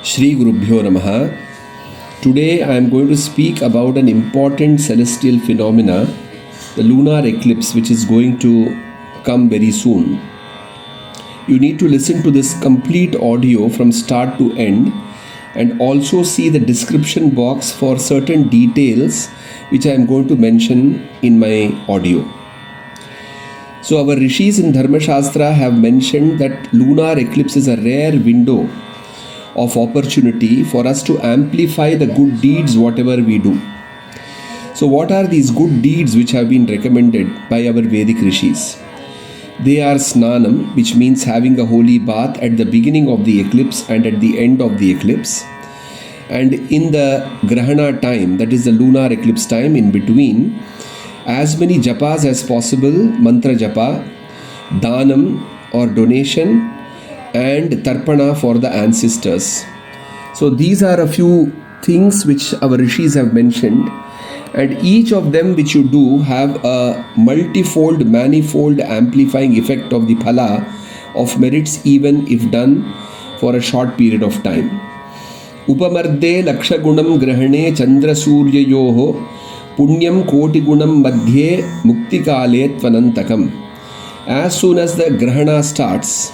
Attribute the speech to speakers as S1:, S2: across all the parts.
S1: Shri Gurubhyo Namaha. Today I am going to speak about an important celestial phenomena, the lunar eclipse, which is going to come very soon. You need to listen to this complete audio from start to end and also see the description box for certain details which I am going to mention in my audio. So our rishis in Dharma Shastra have mentioned that lunar eclipse is a rare window of opportunity for us to amplify the good deeds whatever we do. So what are these good deeds which have been recommended by our Vedic rishis? They are snanam, which means having a holy bath at the beginning of the eclipse and at the end of the eclipse. And in the grahana time, that is the lunar eclipse time, in between, as many japas as possible, mantra japa, danam or donation, and tarpana for the ancestors. So these are a few things which our rishis have mentioned, and each of them which you do have a multifold, manifold amplifying effect of the phala of merits, even if done for a short period of time. Upamarde lakshagunam grahane chandra suryayoho punyam kotigunam madhye muktikale tvanantakam. As soon as the grahana starts,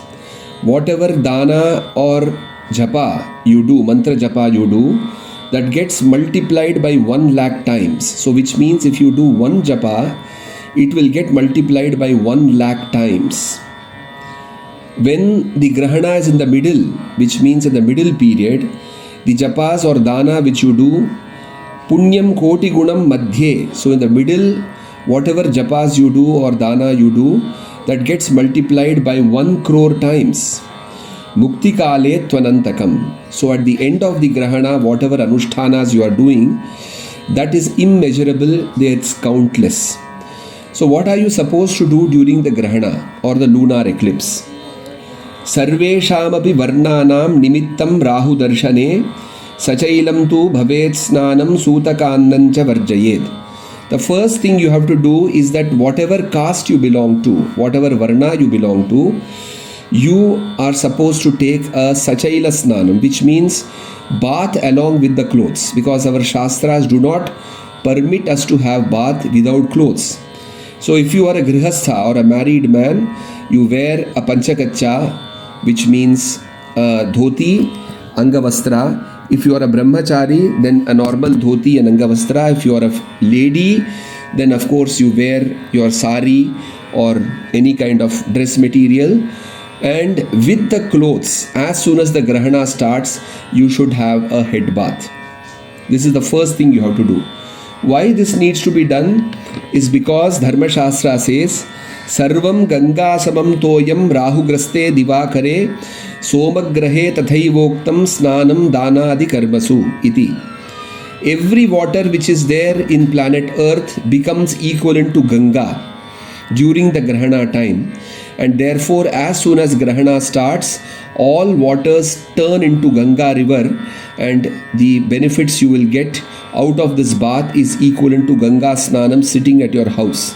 S1: whatever dana or japa you do, mantra japa you do, that gets multiplied by 1 lakh times. So which means if you do one japa, it will get multiplied by 1 lakh times. When the grahana is in the middle, which means in the middle period, the japas or dana which you do, punyam koti gunam madhye, so in the middle, whatever japas you do or dana you do, that gets multiplied by 1 crore times. Muktikale tvanantakam. So at the end of the grahana, whatever anushtanas you are doing, that is immeasurable, it's countless. So what are you supposed to do during the grahana or the lunar eclipse? Sarveshamapi varnanam nimittam rahu darshane sachailam tu bhavet snanam sutakannancha varjayed. The first thing you have to do is that whatever caste you belong to, whatever varna you belong to, you are supposed to take a sachaila snanam, which means bath along with the clothes, because our shastras do not permit us to have bath without clothes. So if you are a grihastha or a married man, you wear a panchakacha, which means dhoti, angavastra. If you are a brahmachari, then a normal dhoti and angavastra. If you are a lady, then of course you wear your sari or any kind of dress material. And with the clothes, as soon as the grahana starts, you should have a head bath. This is the first thing you have to do. Why this needs to be done is because Dharma Shastra says, Sarvam Ganga Samam Toyam Rahugraste Divakare Somagrahe Tathaivoktam Snanam Danadi Karmasu iti. Every water which is there in planet Earth becomes equivalent to Ganga during the Grahana time, and therefore as soon as Grahana starts, all waters turn into Ganga river, and the benefits you will get out of this bath is equivalent to Ganga Snanam sitting at your house.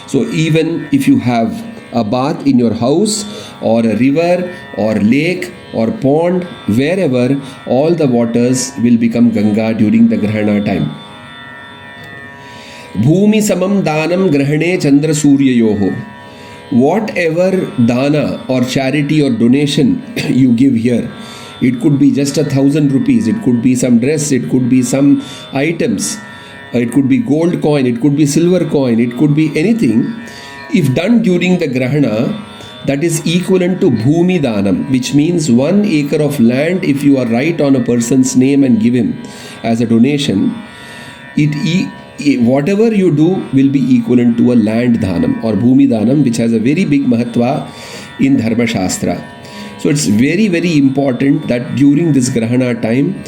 S1: So even if you have a bath in your house or a river or lake or pond, wherever, all the waters will become Ganga during the Grahana time. Bhumi samam danam grahane chandra suryayoho. Whatever dana or charity or donation you give here, it could be just 1,000 rupees, it could be some dress, it could be some items, it could be gold coin, it could be silver coin, it could be anything. If done during the grahana, that is equivalent to bhumi danam, which means 1 acre of land. If you are write on a person's name and give him as a donation, whatever you do will be equivalent to a land dhanam or bhumi dhanam, which has a very big mahatva in Dharma Shastra. So it's very, very important that during this grahana time,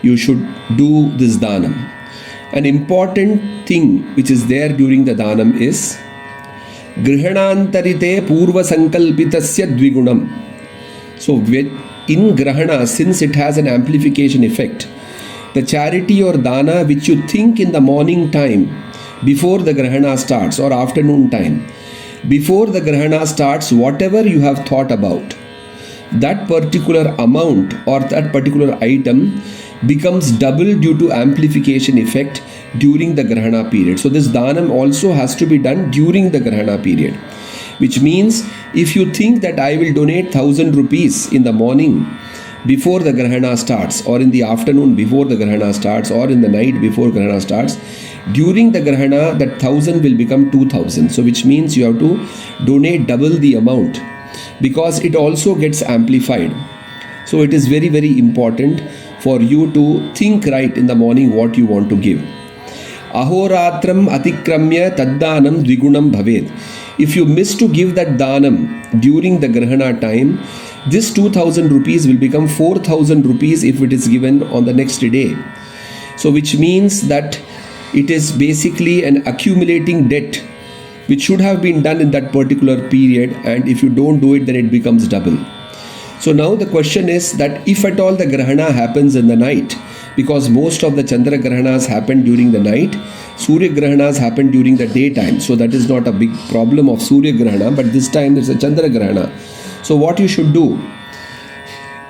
S1: you should do this dhanam. An important thing which is there during the dhanam is Grihanantarite Purva Sankalpitasya Dvigunam. So in Grahana, since it has an amplification effect, the charity or dana which you think in the morning time before the Grahana starts or afternoon time, before the Grahana starts, whatever you have thought about, that particular amount or that particular item becomes double due to amplification effect during the grahana period. So this danam also has to be done during the grahana period, which means if you think that I will donate 1,000 rupees in the morning before the grahana starts, or in the afternoon before the grahana starts, or in the night before grahana starts, during the grahana that 1,000 will become 2,000. So which means you have to donate double the amount, because it also gets amplified. So it is very, very important for you to think right in the morning what you want to give. Ahoratram atikramya taddanam dvigunam bhaved. If you miss to give that danam during the grahana time, this 2,000 rupees will become 4,000 rupees if it is given on the next day. So which means that it is basically an accumulating debt which should have been done in that particular period, and if you don't do it, then it becomes double. So now the question is that if at all the grahana happens in the night, because most of the Chandra grahanas happen during the night, Surya grahanas happen during the daytime. So that is not a big problem of Surya grahana, but this time there's a Chandra grahana. So what you should do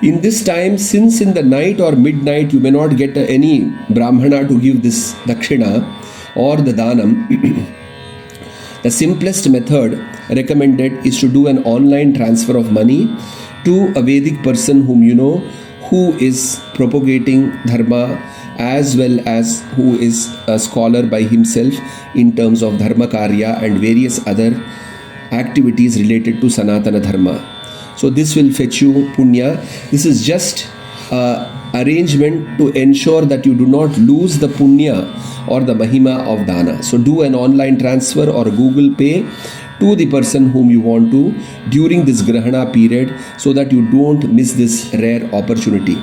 S1: in this time, since in the night or midnight you may not get any brahmana to give this dakshina or the danam, the simplest method recommended is to do an online transfer of money to a Vedic person whom you know, who is propagating dharma, as well as who is a scholar by himself in terms of dharma karya and various other activities related to Sanatana dharma. So this will fetch you punya. This is just arrangement to ensure that you do not lose the punya or the mahima of dana. So do an online transfer or Google Pay to the person whom you want to during this grahana period, so that you don't miss this rare opportunity.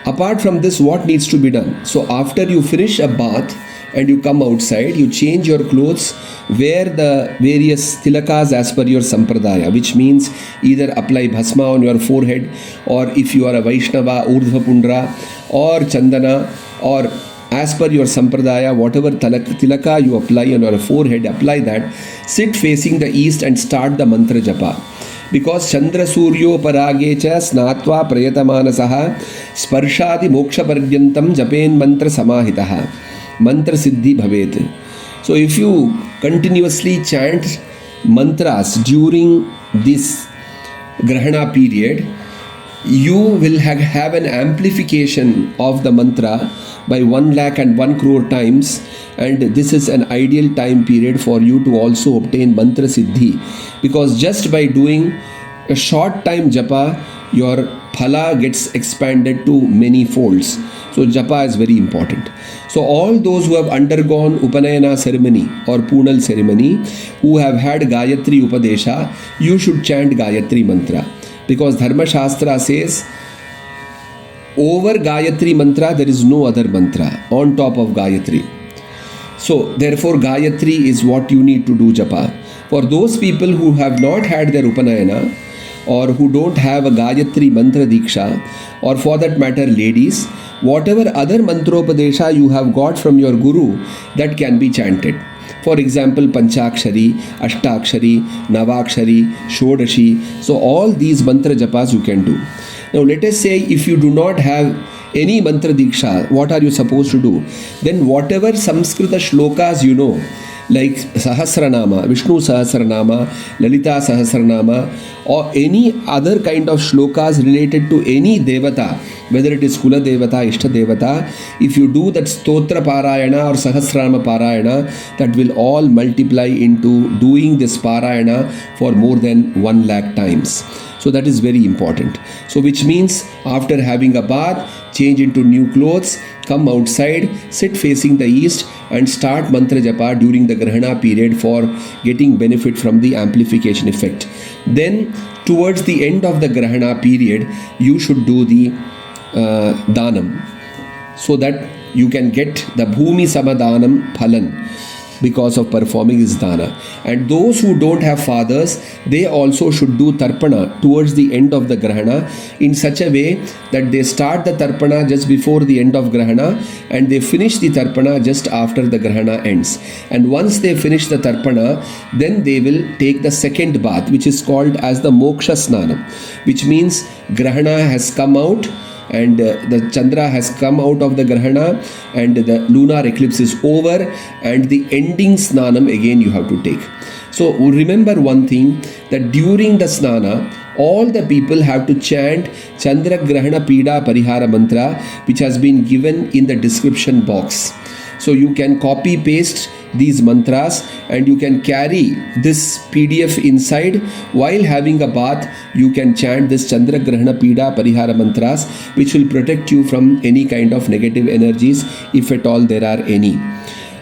S1: Apart from this, what needs to be done? So after you finish a bath and you come outside, you change your clothes, wear the various tilakas as per your sampradaya, which means either apply bhasma on your forehead, or if you are a Vaishnava, urdhva pundra or chandana, or as per your sampradaya, whatever tilaka you apply on your forehead, apply that. Sit facing the east and start the mantra japa. Because Chandra Suryo Paragecha Snatva Prayatamanasaha Sparshadi Moksha Paryantam Japen Mantra Samahitaha Mantra Siddhi Bhavet. So if you continuously chant mantras during this Grahana period, you will have an amplification of the mantra by 1 lakh and 1 crore times, and this is an ideal time period for you to also obtain mantra siddhi, because just by doing a short time japa, your phala gets expanded to many folds. So japa is very important. So all those who have undergone Upanayana ceremony or Punal ceremony, who have had Gayatri Upadesha, you should chant Gayatri mantra, because Dharma Shastra says over Gayatri mantra there is no other mantra on top of Gayatri. So therefore Gayatri is what you need to do japa. For those people who have not had their Upanayana, or who don't have a Gayatri mantra diksha, or for that matter ladies, whatever other mantropadesha you have got from your guru, that can be chanted. For example, Panchakshari, Ashtakshari, Navakshari, Shodashi. So all these mantra japas you can do. Now let us say if you do not have any mantra diksha, what are you supposed to do? Then whatever Samskrita shlokas you know, like Sahasranama, Vishnu Sahasranama, Lalita Sahasranama, or any other kind of shlokas related to any devata, whether it is Kula Devata, Ishta Devata, if you do that Stotra Parayana or Sahasranama Parayana, that will all multiply into doing this Parayana for more than 1 lakh times. So that is very important. So which means after having a bath, change into new clothes, come outside, sit facing the east and start mantra japa during the grahana period for getting benefit from the amplification effect. Then towards the end of the grahana period, you should do the danam, so that you can get the bhumi samadanam phalan. because of performing this dana. And those who don't have fathers, they also should do tarpana towards the end of the grahana in such a way that they start the tarpana just before the end of grahana and they finish the tarpana just after the grahana ends. And once they finish the tarpana, then they will take the second bath, which is called as the moksha snanam, which means grahana has come out and the Chandra has come out of the Grahana and the lunar eclipse is over, and the ending Snanam again you have to take. So remember one thing, that during the Snana, all the people have to chant Chandra Grahana Pida Parihara Mantra, which has been given in the description box. So you can copy paste these mantras and you can carry this PDF inside. While having a bath, you can chant this Chandra Grahana Pida Parihara mantras, which will protect you from any kind of negative energies, if at all there are any.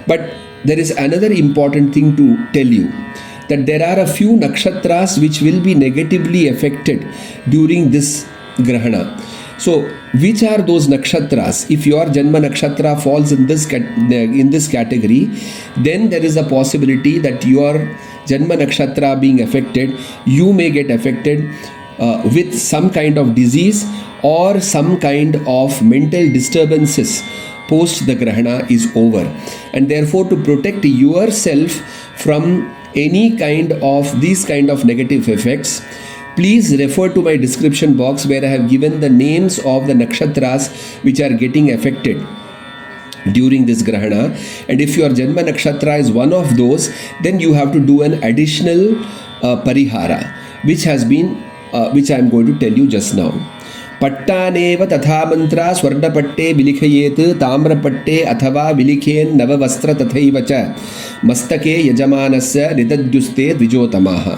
S1: But there is another important thing to tell you, that there are a few nakshatras which will be negatively affected during this Grahana. So, which are those nakshatras? If your Janma nakshatra falls in this category, then there is a possibility that your Janma nakshatra being affected, you may get affected with some kind of disease or some kind of mental disturbances post the Grahana is over. And therefore, to protect yourself from any kind of these kind of negative effects, please refer to my description box where I have given the names of the nakshatras which are getting affected during this Grahana. And if your Janma nakshatra is one of those, then you have to do an additional parihara, which I am going to tell you just now. पट्टानेव तथा मंत्रा स्वर्णपट्टे विलिखयेत ताम्रपट्टे अथवा विलिखेन नववस्त्र तथैव च मस्तके यजमानस्य निदद्युस्ते द्विजोतमाः.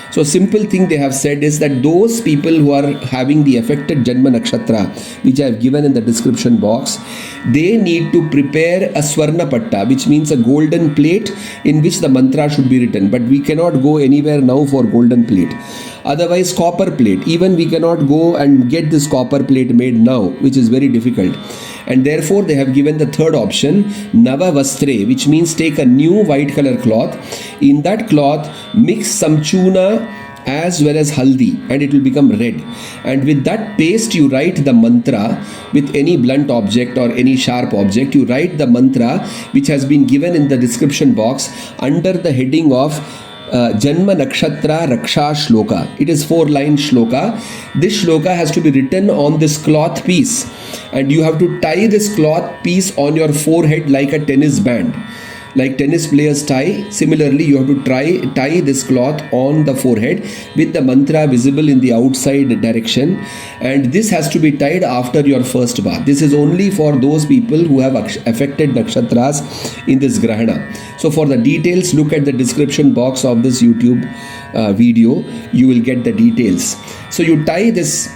S1: So simple thing they have said is that those people who are having the affected Janma Nakshatra, which I have given in the description box, they need to prepare a Swarna Patta, which means a golden plate in which the mantra should be written. But we cannot go anywhere now for golden plate. Otherwise, copper plate. Even we cannot go and get this copper plate made now, which is very difficult. And therefore, they have given the third option, Nava Vastre, which means take a new white color cloth. In that cloth, mix some chuna as well as haldi, and it will become red. And with that paste, you write the mantra with any blunt object or any sharp object. You write the mantra which has been given in the description box under the heading of Janma Nakshatra Raksha Shloka. It is 4-line shloka. This shloka has to be written on this cloth piece, and you have to tie this cloth piece on your forehead like a tennis band, like tennis players tie. Similarly, you have to tie this cloth on the forehead with the mantra visible in the outside direction, and this has to be tied after your first bath. This is only for those people who have affected nakshatras in this Grahana. So for the details, look at the description box of this YouTube video. You will get the details. So you tie this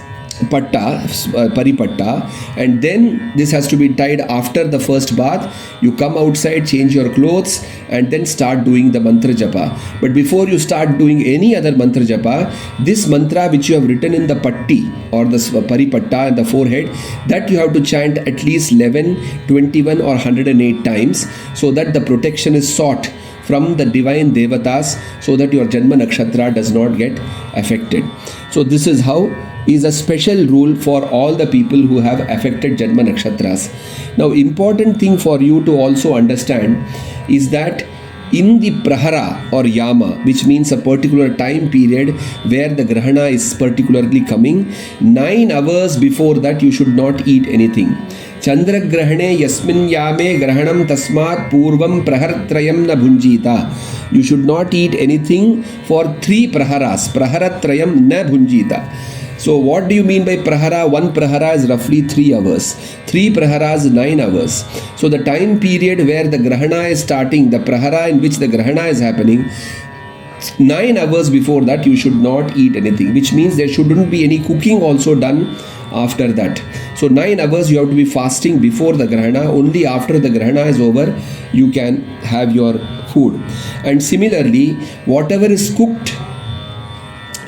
S1: patta, paripatta, and then this has to be tied after the first bath. You come outside, change your clothes, and then start doing the mantra japa. But before you start doing any other mantra japa, this mantra which you have written in the patti or the paripatta in the forehead, that you have to chant at least 11, 21 or 108 times, so that the protection is sought from the divine devatas, so that your Janma Nakshatra does not get affected. So this is how is a special rule for all the people who have affected Janma Nakshatras. Now, important thing for you to also understand is that in the Prahara or Yama, which means a particular time period where the Grahana is particularly coming, 9 hours before that you should not eat anything. Chandra Grahane Yasmin Yame Grahanam Tasmat Purvam Prahartrayam Na Bhunjita. You should not eat anything for 3 Praharas. Praharatrayam Na Bhunjita. So what do you mean by prahara? 1 prahara is roughly 3 hours. 3 praharas 9 hours. So the time period where the Grahana is starting, the prahara in which the Grahana is happening, 9 hours before that you should not eat anything, which means there shouldn't be any cooking also done after that. So 9 hours you have to be fasting before the Grahana. Only after the Grahana is over you can have your food. And similarly, whatever is cooked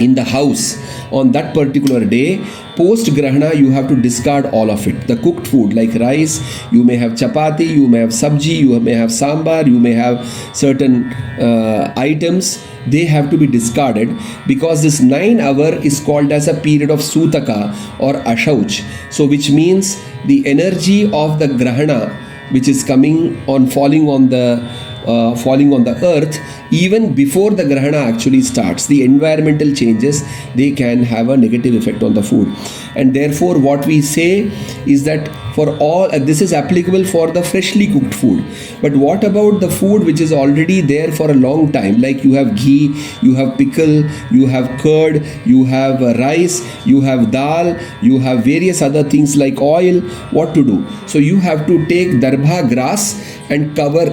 S1: in the house on that particular day. Post Grahana, you have to discard all of it. The cooked food like rice, you may have chapati, you may have sabji, you may have sambar, you may have certain items. They have to be discarded because this 9 hour is called as a period of Sutaka or Ashauch. So which means the energy of the Grahana which is coming on falling on the earth even before the Grahana actually starts, the environmental changes, they can have a negative effect on the food. And therefore what we say is that for all, this is applicable for the freshly cooked food. But what about the food which is already there for a long time, like you have ghee, you have pickle, you have curd, you have rice, you have dal, you have various other things like oil. What to do? So you have to take darbha grass and cover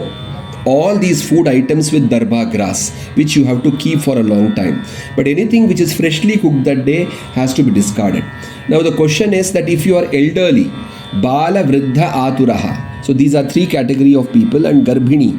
S1: all these food items with darbha grass, which you have to keep for a long time. But anything which is freshly cooked that day has to be discarded. Now the question is that if you are elderly, bala vriddha aturaha, so these are 3 category of people, and garbhini,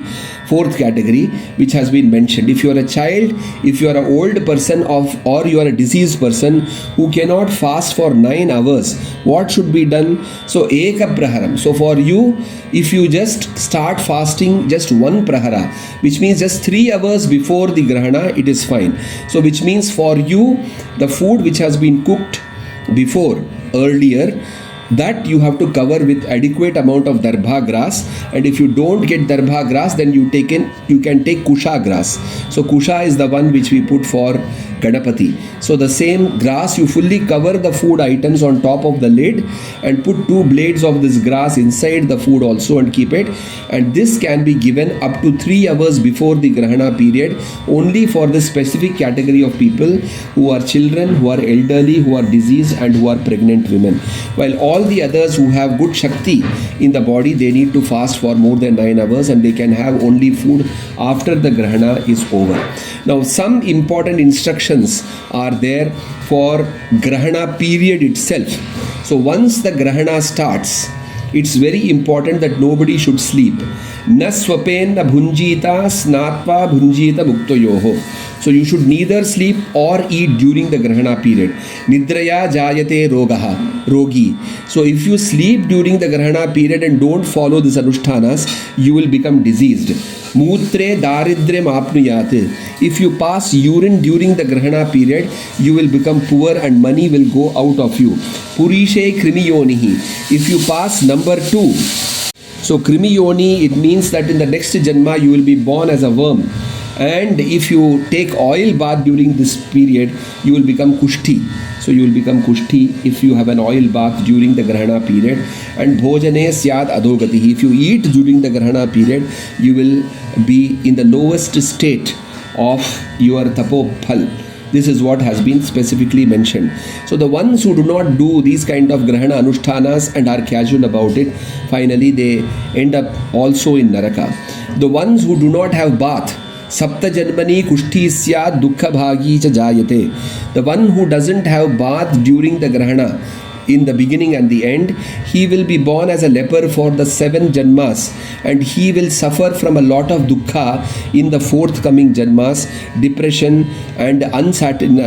S1: 4th category, which has been mentioned. If you are a child, if you are an old person or you are a diseased person who cannot fast for 9 hours, what should be done? So eka praharam. So for you, if you just start fasting just 1 prahara, which means just 3 hours before the grahana, it is fine. So which means for you, the food which has been cooked before, earlier, that you have to cover with adequate amount of darbha grass. And if you don't get darbha grass, then you can take kusha grass. So kusha is the one which we put for Ganapati. So the same grass, you fully cover the food items on top of the lid and put 2 blades of this grass inside the food also and keep it. And this can be given up to 3 hours before the Grahana period, only for the specific category of people who are children, who are elderly, who are diseased, and who are pregnant women. While all the others who have good Shakti in the body, they need to fast for more than 9 hours and they can have only food after the Grahana is over. Now some important instructions are there for Grahana period itself. So once the Grahana starts, it's very important that nobody should sleep. Na swapen na bhunjita snatva bhunjita muktoyoho. So you should neither sleep or eat during the Grahana period. Nidraya jayate rogi. So if you sleep during the Grahana period and don't follow these anushtanas, you will become diseased. Mutre daridre apnuyat. If you pass urine during the Grahana period, you will become poor and money will go out of you. Purishe krimiyonihi. If you pass number 2, so krimiyoni, it means that in the next janma you will be born as a worm. And if you take oil bath during this period, you will become kushti. So you will become kushti if you have an oil bath during the Grahana period. And bhojane syad adogatihi. If you eat during the Grahana period, you will be in the lowest state of your tapo phal. This is what has been specifically mentioned. So the ones who do not do these kind of Grahana Anushtanas and are casual about it, finally they end up also in Naraka. The ones who do not have bath, Sapta Janmani Kushti Syad Dukha Bhagi Cha Jayate. The one who doesn't have bath during the Grahana, in the beginning and the end, he will be born as a leper for the 7 janmas and he will suffer from a lot of dukkha in the forthcoming janmas, depression and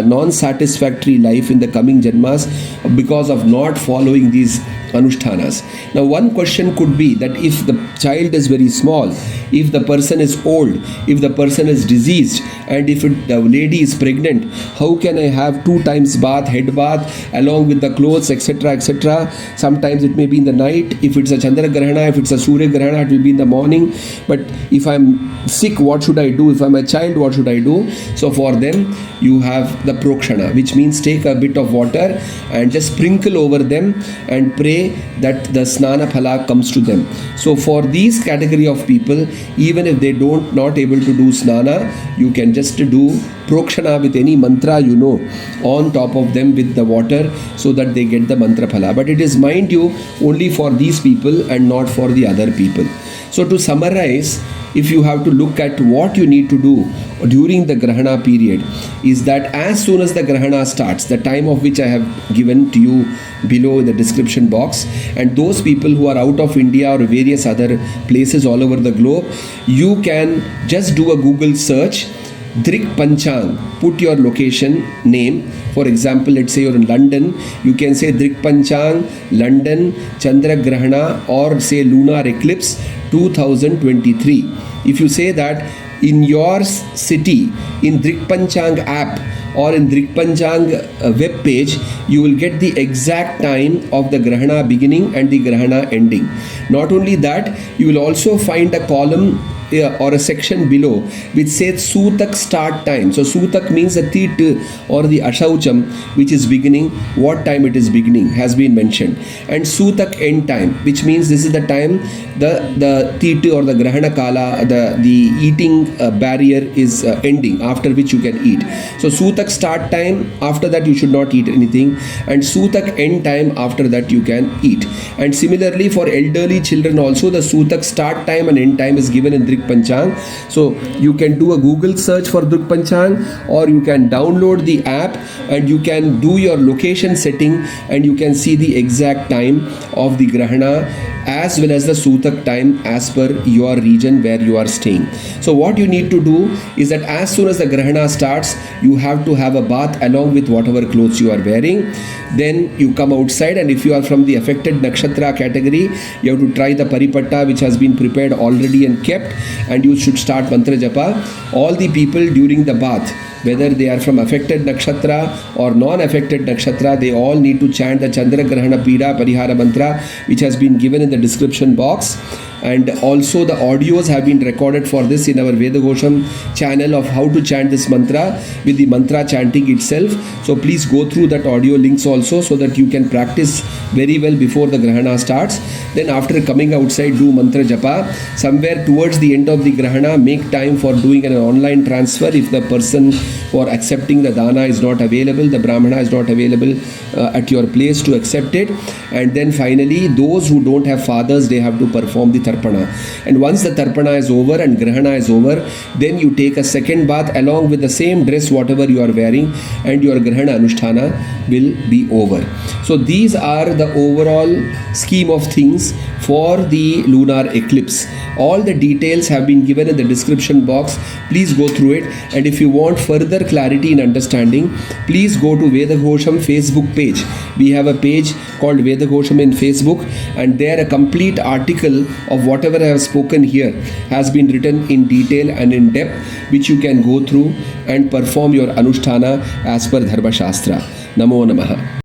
S1: non-satisfactory life in the coming janmas because of not following these anushtanas. Now one question could be that if the child is very small, if the person is old, if the person is diseased, and if the lady is pregnant, how can I have 2 times bath, head bath, along with the clothes, etc., etc. Sometimes it may be in the night. If it's a Chandra Grahana, if it's a Surya Grahana, it will be in the morning. But if I'm sick, what should I do? If I'm a child, what should I do? So for them, you have the Prokshana, which means take a bit of water and just sprinkle over them and pray that the Snana Phala comes to them. So for these category of people, even if they not able to do Snana, you can just do Prokshana with any mantra you know on top of them with the water so that they get the mantra phala. But it is, mind you, only for these people and not for the other people. So to summarize, if you have to look at what you need to do during the Grahana period, is that as soon as the Grahana starts, the time of which I have given to you below in the description box, and those people who are out of India or various other places all over the globe, you can just do a Google search Drik Panchang, put your location name. For example, let's say you're in London, you can say Drik Panchang, London, Chandra Grahana, or say lunar eclipse 2023. If you say that in your city, in Drik Panchang app or in Drik Panchang web page, you will get the exact time of the Grahana beginning and the Grahana ending. Not only that, you will also find a column or a section below which says Sutak start time. So Sutak means the Tit or the Ashaucham which is beginning, what time it is beginning has been mentioned, and Sutak end time, which means this is the time the Tit or the Grahana Kala, the eating barrier is ending, after which you can eat. So Sutak start time, after that you should not eat anything, and Sutak end time, after that you can eat. And similarly for elderly children also, the Sutak start time and end time is given in Drik Panchang. So you can do a Google search for Drik Panchang, or you can download the app and you can do your location setting and you can see the exact time of the Grahana as well as the Sutak time as per your region where you are staying. So what you need to do is that as soon as the Grahana starts, you have to have a bath along with whatever clothes you are wearing. Then you come outside, and if you are from the affected nakshatra category, you have to try the paripatta which has been prepared already and kept, and you should start mantra japa. All the people during the bath, whether they are from affected nakshatra or non-affected nakshatra, they all need to chant the Chandra Grahana Pida Parihara mantra which has been given in the description box. And also the audios have been recorded for this in our Vedagosham channel of how to chant this mantra with the mantra chanting itself. So please go through that audio links also so that you can practice very well before the Grahana starts. Then after coming outside, do mantra japa. Somewhere towards the end of the Grahana, make time for doing an online transfer if the person for accepting the dana is not available, the brahmana is not available at your place to accept it. And then finally, those who don't have fathers, they have to perform the tarpana. And once the tarpana is over and grahana is over, then you take a second bath along with the same dress whatever you are wearing, and your grahana anusthana will be over. So these are the overall scheme of things for the lunar eclipse. All the details have been given in the description box. Please go through it, and if you want further clarity in understanding, please go to Vedagosham Facebook page. We have a page called Vedagosham in Facebook, and there a complete article of whatever I have spoken here has been written in detail and in depth, which you can go through and perform your anusthana as per Dharma Shastra. Namo Namaha.